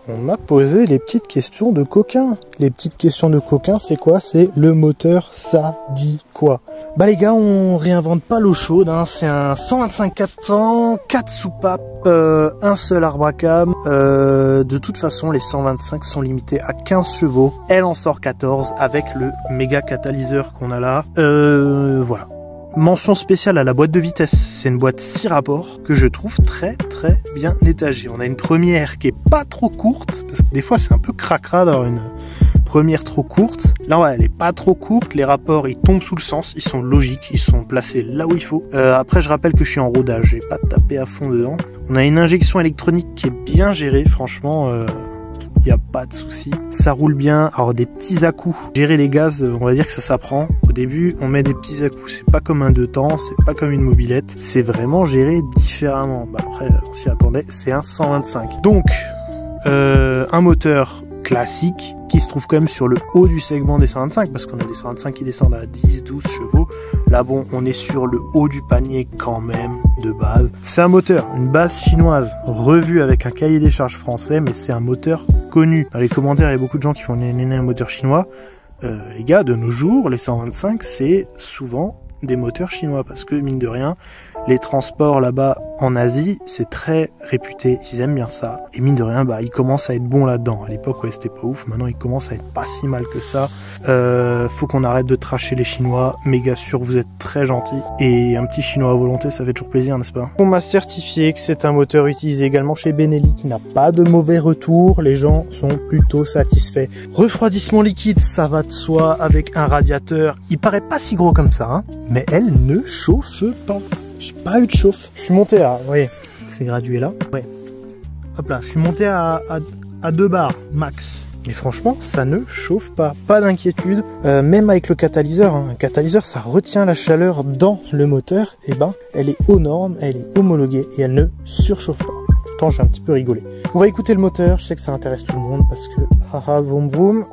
on m'a posé les petites questions de coquin. Les petites questions de coquin, c'est quoi? C'est le moteur, ça dit quoi? Bah les gars, on réinvente pas l'eau chaude, hein. C'est un 125 400, 4 soupapes, un seul arbre à cam. De toute façon, les 125 sont limités à 15 chevaux. Elle en sort 14 avec le méga catalyseur qu'on a là. Voilà. Mention spéciale à la boîte de vitesse, c'est une boîte 6 rapports que je trouve très bien étagée. On a une première qui est pas trop courte, parce que des fois c'est un peu cracra d'avoir une première trop courte. Là ouais, elle est pas trop courte, les rapports ils tombent sous le sens, ils sont logiques, ils sont placés là où il faut. Après je rappelle que je suis en rodage, j'ai pas tapé à fond dedans. On a une injection électronique qui est bien gérée, franchement... il n'y a pas de souci, ça roule bien. Alors des petits à-coups, gérer les gaz, on va dire que ça s'apprend. Au début, on met des petits à-coups, c'est pas comme un 2 temps, c'est pas comme une mobilette, c'est vraiment géré différemment. Bah après, on s'y attendait, c'est un 125. Donc, un moteur classique qui se trouve quand même sur le haut du segment des 125 parce qu'on a des 125 qui descendent à 10, 12 chevaux. Là bon, on est sur le haut du panier quand même de base. C'est un moteur, une base chinoise revue avec un cahier des charges français, mais c'est un moteur connu. Dans les commentaires, il y a beaucoup de gens qui font un moteur chinois. Les gars, de nos jours, les 125, c'est souvent des moteurs chinois parce que mine de rien, les transports là-bas en Asie, c'est très réputé, ils aiment bien ça. Et mine de rien, bah, ils commencent à être bons là-dedans. À l'époque, ouais, c'était pas ouf. Maintenant, ils commencent à être pas si mal que ça. Faut qu'on arrête de tracher les Chinois. Méga sûr, vous êtes très gentils. Et un petit Chinois à volonté, ça fait toujours plaisir, n'est-ce pas? On m'a certifié que c'est un moteur utilisé également chez Benelli qui n'a pas de mauvais retour. Les gens sont plutôt satisfaits. Refroidissement liquide, ça va de soi avec un radiateur. Il paraît pas si gros comme ça, hein, mais elle ne chauffe pas. J'ai pas eu de chauffe. Je suis monté à... Oui, c'est gradué là. Ouais. Hop là, je suis monté à 2 bars max. Mais franchement, ça ne chauffe pas. Pas d'inquiétude. Même avec le catalyseur, hein. Un catalyseur, ça retient la chaleur dans le moteur. Et ben, elle est aux normes, elle est homologuée et elle ne surchauffe pas. Pourtant, j'ai un petit peu rigolé. On va écouter le moteur. Je sais que ça intéresse tout le monde parce que... Haha, vroom vroom.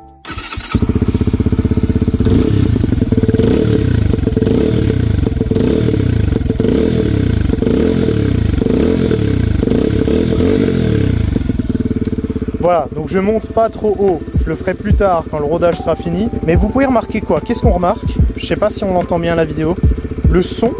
Voilà, donc je monte pas trop haut, je le ferai plus tard quand le rodage sera fini. Mais vous pouvez remarquer quoi? Qu'est-ce qu'on remarque? Je sais pas si on l'entend bien la vidéo. Le son,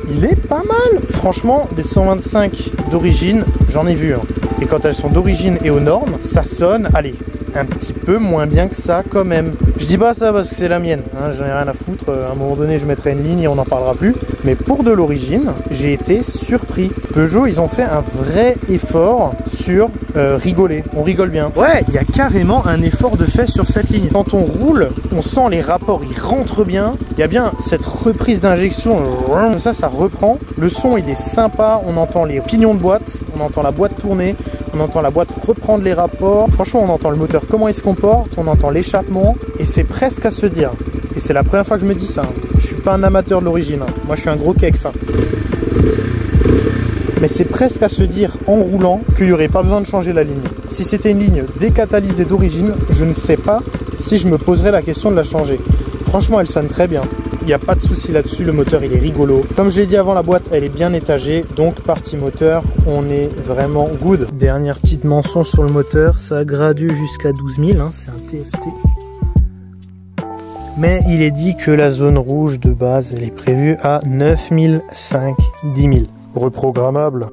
il est pas mal. Franchement, des 125 d'origine, j'en ai vu. Hein. Et quand elles sont d'origine et aux normes, ça sonne, allez, un petit peu moins bien que ça quand même. Je dis pas ça parce que c'est la mienne, hein, j'en ai rien à foutre. À un moment donné, je mettrai une ligne et on n'en parlera plus. Mais pour de l'origine, j'ai été surpris. Peugeot, ils ont fait un vrai effort sur rigoler. On rigole bien. Ouais, il y a carrément un effort de fait sur cette ligne. Quand on roule, on sent les rapports, ils rentrent bien. Il y a bien cette reprise d'injection. Ça reprend. Le son, il est sympa. On entend les pignons de boîte, on entend la boîte tourner, on entend la boîte reprendre les rapports. Franchement, on entend le moteur, comment il se comporte, on entend l'échappement. Et c'est presque à se dire. Et c'est la première fois que je me dis ça. Je suis pas un amateur de l'origine. Moi, je suis un gros kex. Mais c'est presque à se dire en roulant qu'il n'y aurait pas besoin de changer la ligne. Si c'était une ligne décatalysée d'origine, je ne sais pas si je me poserais la question de la changer. Franchement, elle sonne très bien. Il n'y a pas de souci là-dessus, le moteur il est rigolo. Comme je l'ai dit avant, la boîte elle est bien étagée, donc partie moteur, on est vraiment good. Dernière petite mention sur le moteur, ça gradue jusqu'à 12 000, hein, c'est un TFT. Mais il est dit que la zone rouge de base, elle est prévue à 9 500, 10 000. Reprogrammable.